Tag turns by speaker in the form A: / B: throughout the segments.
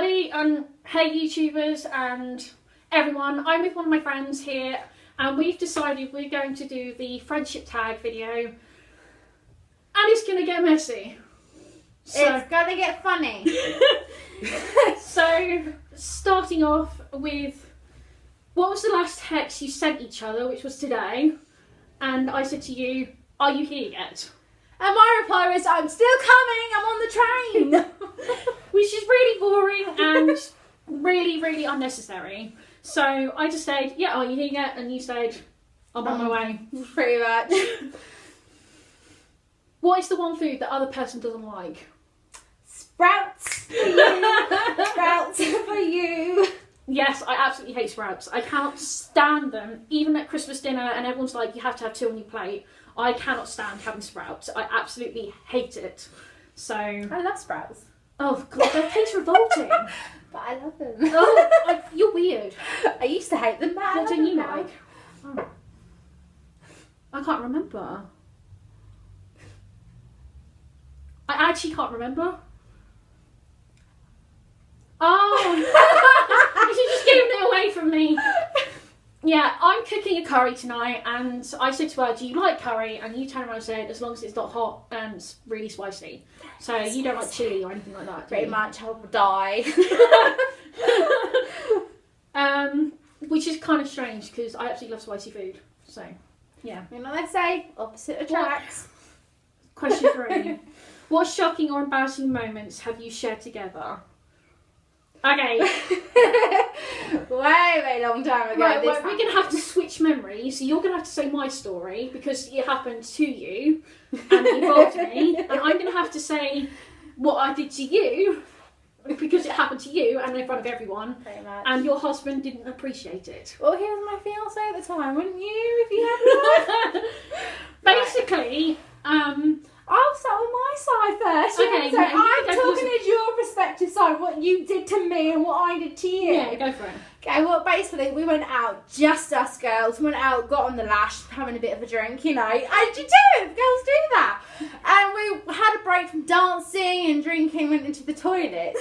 A: everybody, and hey YouTubers and everyone. I'm with one of my friends here, and we've decided we're going to do the friendship tag video, and it's gonna get messy.
B: It's gonna get funny.
A: So, starting off with, what was the last text you sent each other, which was today, and I said to you, are you here yet?
B: And my reply was, I'm still coming, I'm on the train.
A: Which is really boring and really, really unnecessary. So I just said, yeah, are you here yet? And you said, I'm on my way.
B: Pretty much.
A: What is the one food that other person doesn't like?
B: Sprouts for you. Sprouts for you.
A: Yes, I absolutely hate sprouts. I cannot stand them. Even at Christmas dinner and everyone's like, you have to have 2 on your plate. I cannot stand having sprouts. I absolutely hate it. So
B: I love sprouts.
A: Oh god, they taste revolting.
B: But I love them.
A: Oh, you're weird.
B: I used to hate them, but
A: What don't you like? Oh. I can't remember. I actually can't remember. Oh, you just giving it away from me. Yeah, I'm cooking a curry tonight, and I said to her, do you like curry? And you turned around and said, as long as it's not hot and really spicy. So you don't like chilli or anything like that, do
B: Pretty
A: you?
B: much, I will die.
A: Which is kind of strange, because I absolutely love spicy food. So, yeah.
B: You know what they say? Opposite attracts.
A: Question 3. What shocking or embarrassing moments have you shared together? Okay.
B: Way long time ago.
A: Right, we're going to have to switch memories. So you're going to have to say my story because it happened to you and it involved me. And I'm going to have to say what I did to you because it happened to you and in front of everyone.
B: Pretty much.
A: And your husband didn't appreciate it.
B: Well, he was my fiancé at the time, wouldn't you? If you had one.
A: Basically,
B: I'll start with my side first.
A: Okay,
B: So
A: yeah,
B: I'm
A: you go
B: talking
A: first.
B: as your perspective side, what you did to me and what I did to you.
A: yeah, go for it.
B: Okay, well, basically, we went out, just us girls, went out, got on the lash, having a bit of a drink, you know, as you do, girls do that. And we had a break from dancing and drinking, went into the toilet,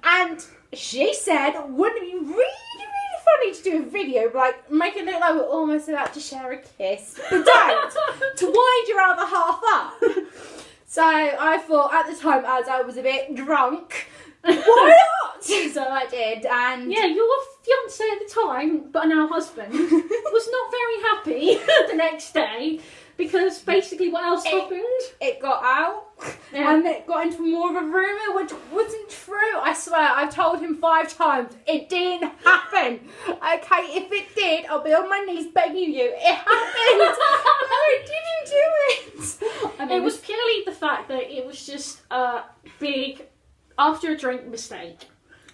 B: and she said, wouldn't it be really funny to do a video, like, make it look like we're almost about to share a kiss, but don't, to wind your other half up. So I thought, at the time, as I was a bit drunk, why not? So I did, and
A: Yeah, your fiance at the time, but now husband, was not very happy the next day because basically what else happened?
B: it got out,
A: Yeah.
B: and it got into more of a rumour, which wasn't true. I swear, I've told him 5 times, it didn't happen. Okay, if it did, I'll be on my knees begging you. It happened. No, I didn't do it. I mean,
A: It was purely the fact that it was just a big, after a drink mistake,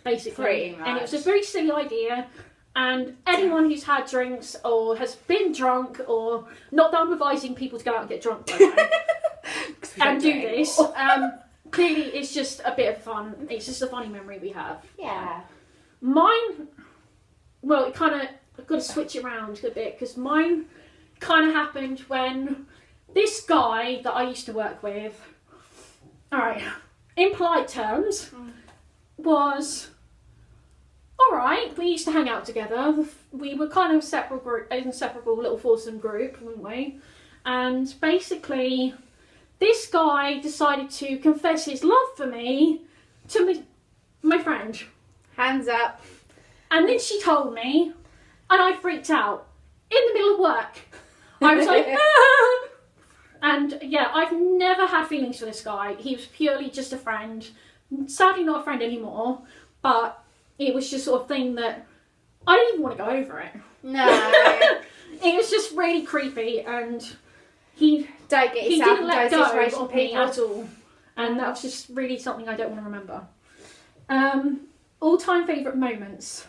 A: basically.
B: Pretty much.
A: And it was a very silly idea. And anyone who's had drinks or has been drunk, or not that I'm advising people to go out and get drunk, by the way, and do this, clearly it's just a bit of fun. It's just a funny memory we have.
B: Yeah.
A: Mine, well, it kind of, I've got to switch it around a bit because mine kind of happened when this guy that I used to work with, alright, in polite terms, was alright. We used to hang out together. We were kind of inseparable little foursome group, weren't we? And basically, this guy decided to confess his love for me to my friend.
B: Hands up.
A: And then she told me, and I freaked out in the middle of work. I was like, ah! And yeah, I've never had feelings for this guy. He was purely just a friend. Sadly not a friend anymore, but it was just sort of thing that I didn't even want to go over it.
B: No.
A: It was just really creepy, and he
B: Don't get
A: he
B: yourself
A: didn't
B: into
A: let
B: a
A: go
B: situation,
A: of me
B: people.
A: at all. And that was just really something I don't want to remember. All-time favourite moments.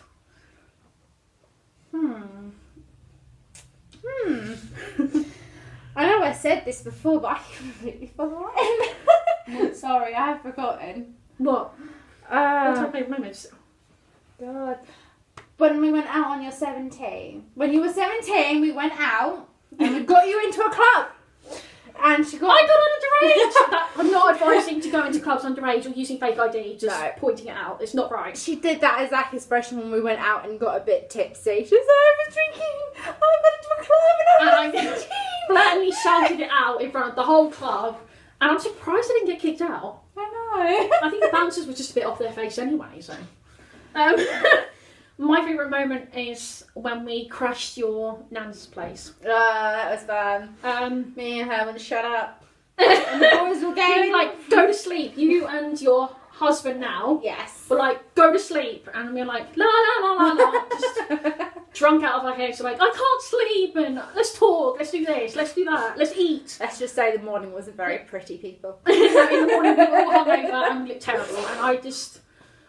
B: I know I said this before, but I completely forgotten. Sorry, I have forgotten.
A: What? All-time favourite moments?
B: God. When we went out on your 17. When you were 17, we went out and we got you into a club. And she got...
A: I got underage! I'm not advising to go into clubs underage or using fake ID, just
B: No.
A: pointing it out. It's not right.
B: She did that exact expression when we went out and got a bit tipsy. She was like, I was drinking, I went into a club and I was 15.
A: blatantly shouted it out in front of the whole club, and I'm surprised I didn't get kicked out.
B: I know.
A: I think the bouncers were just a bit off their face anyway, so. My favourite moment is when we crashed your nan's place.
B: That was fun. Me and her went, shut up.
A: And
B: the boys were going.
A: like, go to sleep. You and your husband now
B: Yes.
A: were like, go to sleep. And we're like, la la la la la. Just drunk out of our heads. We're like, I can't sleep. And let's talk. Let's do this. Let's do that. Let's eat.
B: Let's just say the morning wasn't very pretty, people.
A: In the morning we were all hungover and we looked terrible. And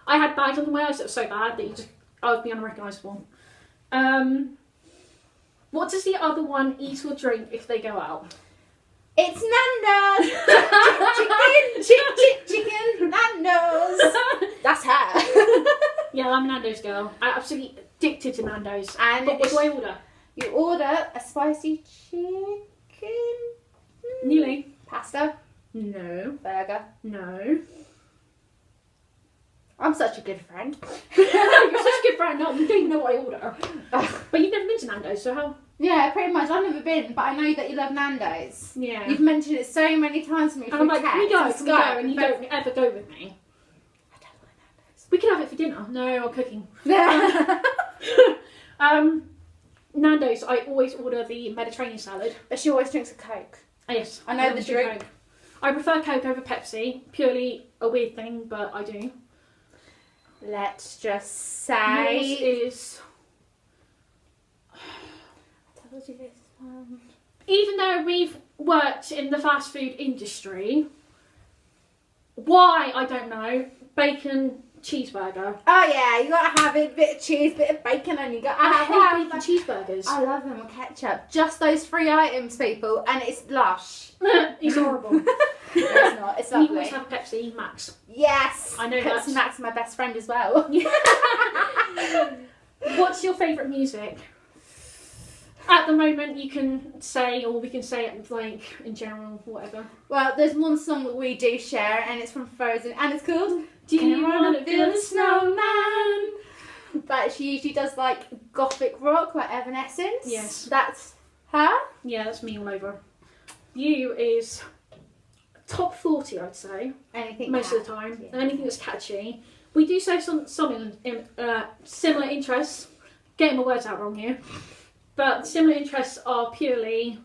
A: I had bags under my eyes that were so bad that I would be unrecognisable. What does the other one eat or drink if they go out?
B: It's Nando's. Chicken, Nando's. That's her.
A: Yeah, I'm a Nando's girl. I'm absolutely addicted to Nando's.
B: And
A: But what do I order?
B: you order a spicy chicken
A: Nearly.
B: pasta
A: No.
B: burger.
A: No.
B: I'm such a good friend.
A: You're such a good friend. No, you don't even know what I order. But you've never been to Nando's, so how?
B: Yeah, pretty much. I've never been, but I know that you love Nando's.
A: Yeah.
B: You've mentioned it so many times to me.
A: And I'm like, can we go?
B: text,
A: Can we go? And you don't ever go with me.
B: I don't like Nando's.
A: We can have it for dinner. No, I'm cooking.
B: Yeah.
A: Nando's, I always order the Mediterranean salad.
B: But she always drinks a Coke.
A: Yes.
B: I know the
A: always do
B: drink.
A: Coke. I prefer Coke over Pepsi. Purely a weird thing, but I do.
B: Let's just
A: Yours
B: say...
A: is...
B: I told you this one.
A: Even though we've worked in the fast food industry, why, I don't know, bacon cheeseburger.
B: Oh yeah, you gotta have it, bit of cheese, bit of bacon, and you gotta
A: I
B: have
A: hate bacon cheeseburgers.
B: I love them with ketchup. Just those 3 items, people, and it's lush.
A: It's horrible.
B: No, it's not. It's
A: You
B: lovely.
A: always have a Pepsi Max.
B: Yes.
A: I know
B: Pepsi
A: that.
B: Max is my best friend as well.
A: What's your favourite music? At the moment, you can say, or we can say it like in general, whatever.
B: Well, there's one song that we do share, and it's from Frozen, and it's called
A: Do you wanna build a
B: snowman? But she usually does like gothic rock, like Evanescence.
A: Yes.
B: That's her.
A: Yeah, that's me all over. You is top 40, I'd say.
B: Anything
A: Most of the
B: cat.
A: time.
B: Yeah.
A: Anything that's catchy. We do say some similar interests. Getting my words out wrong here. But similar interests are purely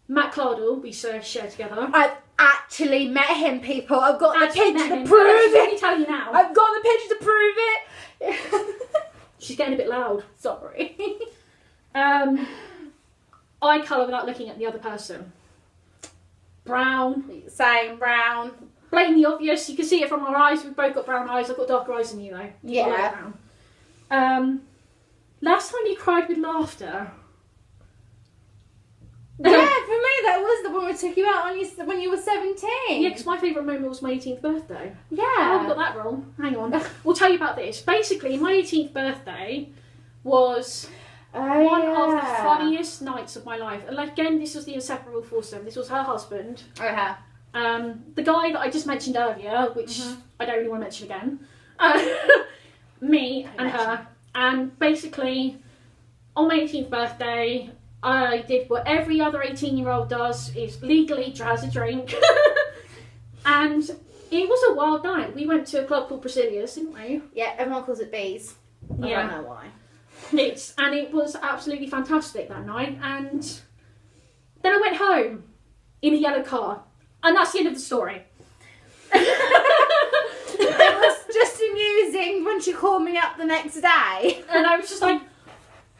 A: Matt Cardle, we share together.
B: I've actually met him, people. I've got the
A: Actually
B: picture
A: met
B: to
A: him.
B: prove
A: Let me
B: it.
A: tell you now.
B: I've got the picture to prove it.
A: She's getting a bit loud.
B: Sorry.
A: Eye colour without looking at the other person. Brown.
B: Same, brown.
A: Blatantly obvious. You can see it from our eyes. We've both got brown eyes. I've got darker eyes than you though. You've got light
B: Yeah.
A: brown. Last time you cried with laughter.
B: Yeah, for me that was the one we took you out on when you were 17.
A: Yeah, because my favourite moment was my 18th birthday.
B: Yeah.
A: Oh, I got that wrong. Hang on. We'll tell you about this. Basically, my 18th birthday was one of the funniest nights of my life. And like, again, this was the inseparable foursome. This was her husband.
B: Okay.
A: The guy that I just mentioned earlier, which I don't really want to mention again. Me and her. And basically, on my 18th birthday, I did what every other 18-year-old does, is legally has a drink. And it was a wild night. We went to a club called Brazilia's, didn't we?
B: Yeah, everyone calls it bees. I
A: Yeah.
B: don't know why.
A: It was absolutely fantastic that night. And then I went home in a yellow car. And that's the end of the story.
B: It was just amusing when she called me up the next day.
A: And I was just like,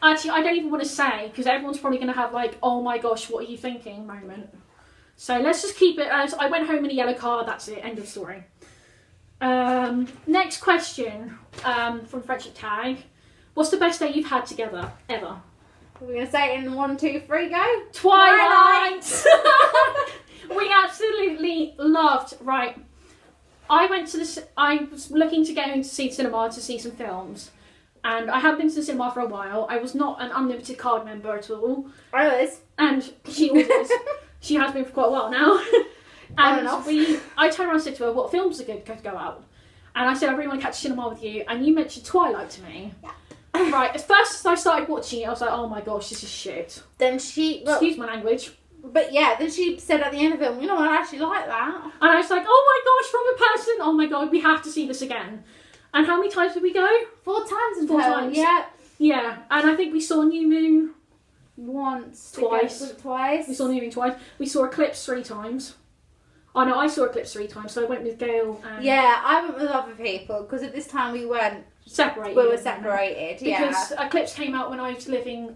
A: actually, I don't even want to say, because everyone's probably going to have like, oh my gosh, what are you thinking moment. So let's just keep it as I went home in a yellow car, that's it, end of story. Next question from Friendship Tag. What's the best day you've had together, ever?
B: We're going to say it in 1, 2, 3, go.
A: Twilight! We absolutely loved, right. I was looking to go to see the cinema to see some films. And I haven't been to the cinema for a while. I was not an unlimited card member at all.
B: I was.
A: And she was. She has been for quite a while now. And
B: enough.
A: I turned around and said to her, what films are good to go out? And I said, I really want to catch cinema with you. And you mentioned Twilight to me.
B: Yeah.
A: Right, as first as I started watching it, I was like, oh my gosh, this is shit.
B: Then she... Well,
A: Excuse my language.
B: but yeah, then she said at the end of it, you know what, I actually like that.
A: And I was like, oh my gosh, from a person, oh my god, we have to see this again. And how many times did we go?
B: 4 times in
A: 4
B: total.
A: times.
B: Yeah.
A: Yeah, and I think we saw New Moon
B: Once.
A: Twice.
B: Was it twice?
A: We saw New Moon twice. We saw Eclipse 3 times. Oh no, I saw Eclipse 3 times, so I went with Gail and...
B: Yeah, I went with other people, because at this time we weren't...
A: Separated.
B: We were separated,
A: Because Eclipse came out when I was living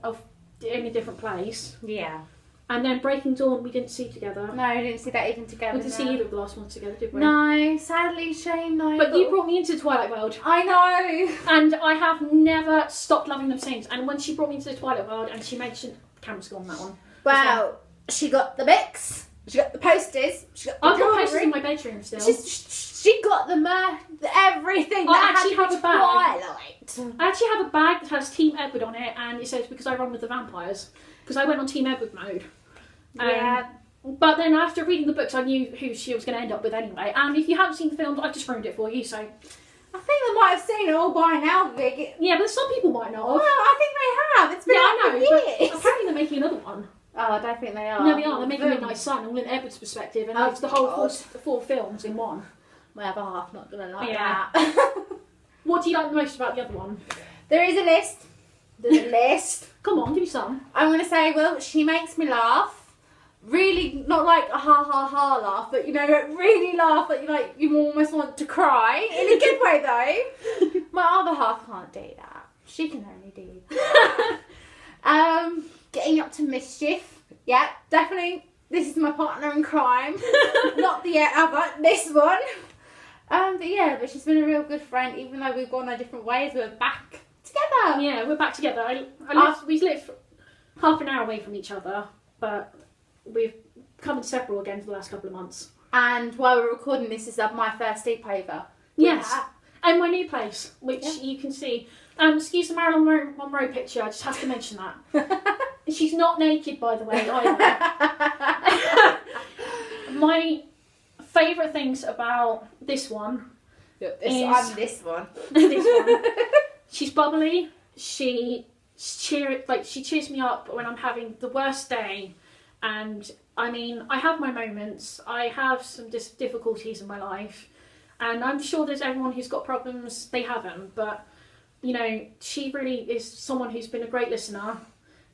A: in a different place.
B: Yeah.
A: And then Breaking Dawn we didn't see together.
B: No, I didn't see that even together.
A: We didn't see either of the last ones together, did we?
B: No, sadly, shame, no.
A: But you brought me into Twilight World.
B: I know.
A: And I have never stopped loving them since. And when she brought me into the Twilight World and she mentioned... Camera's gone on that one.
B: Well, she got the books, she got the posters, she got the
A: I've got
B: jewellery.
A: posters in my bedroom still.
B: She got everything
A: I
B: that
A: actually
B: had
A: have a bag.
B: Twilight.
A: I actually have a bag that has Team Edward on it, and it says because I run with the vampires. Because I went on Team Edward mode.
B: Yeah.
A: But then after reading the books, I knew who she was going to end up with anyway. And if you haven't seen the films, I've just ruined it for you. So
B: I think they might have seen it all by now, Vic.
A: yeah, but some people might not.
B: Well, I think they have. It's been
A: Yeah,
B: out
A: I know.
B: for
A: But
B: years.
A: apparently they're making another one.
B: Oh, I don't think they are.
A: No, they are. They're making Midnight Sun, all in Edward's perspective, and
B: Oh,
A: it's the whole
B: God.
A: four films in one.
B: My other half not gonna like
A: Yeah.
B: that.
A: What do you like the most about the other one?
B: There is a list. There's a list.
A: Come on, give me some.
B: I'm gonna say, well, she makes me laugh. Really, not like a ha ha ha laugh, but you know, really laugh that you almost want to cry in a good way though. My other half can't do that. She can only do that. Getting up to mischief. Yeah, definitely. This is my partner in crime. Not the other, this one. But she's been a real good friend, even though we've gone our different ways. We're back together.
A: Yeah, we're back together. We live half an hour away from each other, but we've come inseparable again for the last couple of months.
B: And while we're recording this, is my first sleepover.
A: Yes,
B: Yeah.
A: and my new place, which you can see. Excuse the Marilyn Monroe picture, I just have to mention that. She's not naked, by the way, either. My favourite things about this one
B: this one.
A: this one. She's bubbly. She cheers me up when I'm having the worst day. And I mean, I have my moments. I have some difficulties in my life, and I'm sure there's everyone who's got problems. They have them, but you know, she really is someone who's been a great listener.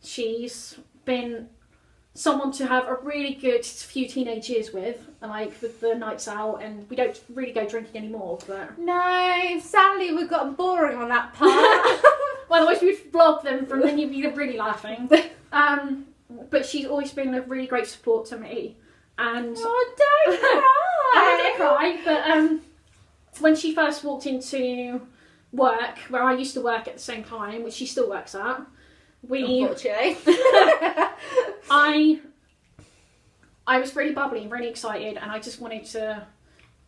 A: She's been someone to have a really good few teenage years with the nights out, and we don't really go drinking anymore, but...
B: No, sadly we've gotten boring on that part.
A: Well, otherwise we'd vlog them from then you'd be really laughing. But she's always been a really great support to me, and...
B: Oh, don't cry!
A: I don't cry, but when she first walked into work, where I used to work at the same time, which she still works at,
B: Unfortunately.
A: I was really bubbly and really excited, and I just wanted to...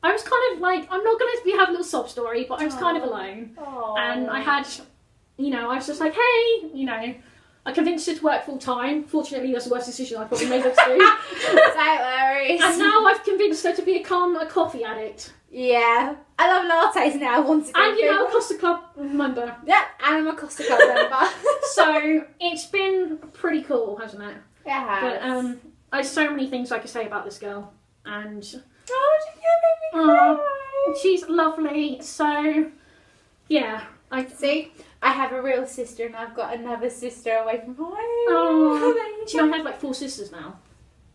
A: I was kind of like, I'm not going to have a little sob story, but I was kind of alone.
B: Aww.
A: And I had, I was just like, hey, I convinced her to work full time. Fortunately, that's the worst decision I probably made her to do.
B: Don't worry.
A: And now I've convinced her to become a coffee addict.
B: Yeah. I love lattes now, once again.
A: And, a Costa Club member.
B: Yeah, and I'm a Costa Club member.
A: So, it's been pretty cool, hasn't it?
B: It has.
A: But, there's so many things I could say about this girl. And...
B: Oh, you make me cry.
A: She's lovely. So, yeah.
B: See, I have a real sister and I've got another sister away from home.
A: Oh, do you know I have like 4 sisters now?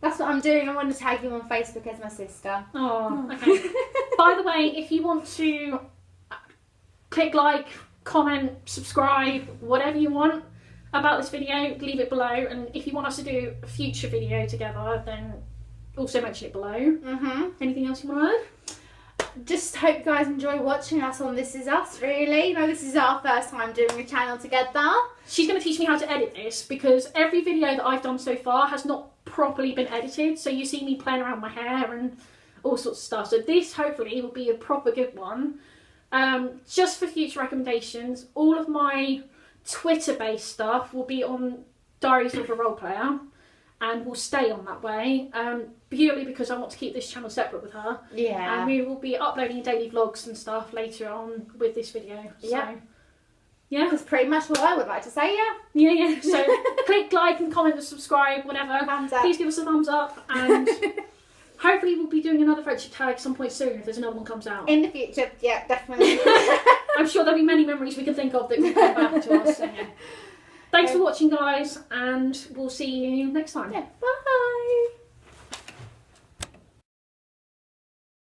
B: That's what I'm doing. I want to tag you on Facebook as my sister.
A: Oh, okay. By the way, if you want to click like, comment, subscribe, whatever you want about this video, leave it below. And if you want us to do a future video together, then also mention it below.
B: Mm-hmm.
A: Anything else you want to add?
B: Just hope you guys enjoy watching us on This Is Us, really. This is our first time doing a channel together.
A: She's going to teach me how to edit this, because every video that I've done so far has not properly been edited. So you see me playing around with my hair and all sorts of stuff. So this hopefully will be a proper good one. Just for future recommendations, all of my Twitter-based stuff will be on Diaries of a Role Player. and will stay on that way, purely because I want to keep this channel separate with her.
B: Yeah.
A: And we will be uploading daily vlogs and stuff later on with this video. So, yeah.
B: That's pretty much what I would like to say, yeah.
A: Yeah. So click like and comment and subscribe, whatever.
B: Thumbs up.
A: Please give us a thumbs up, and hopefully we'll be doing another friendship tag some point soon if there's another one comes out.
B: In the future, yeah, definitely.
A: I'm sure there'll be many memories we can think of that will come back to us. So, yeah. Thanks for watching, guys, and we'll see you next time.
B: Yeah, bye.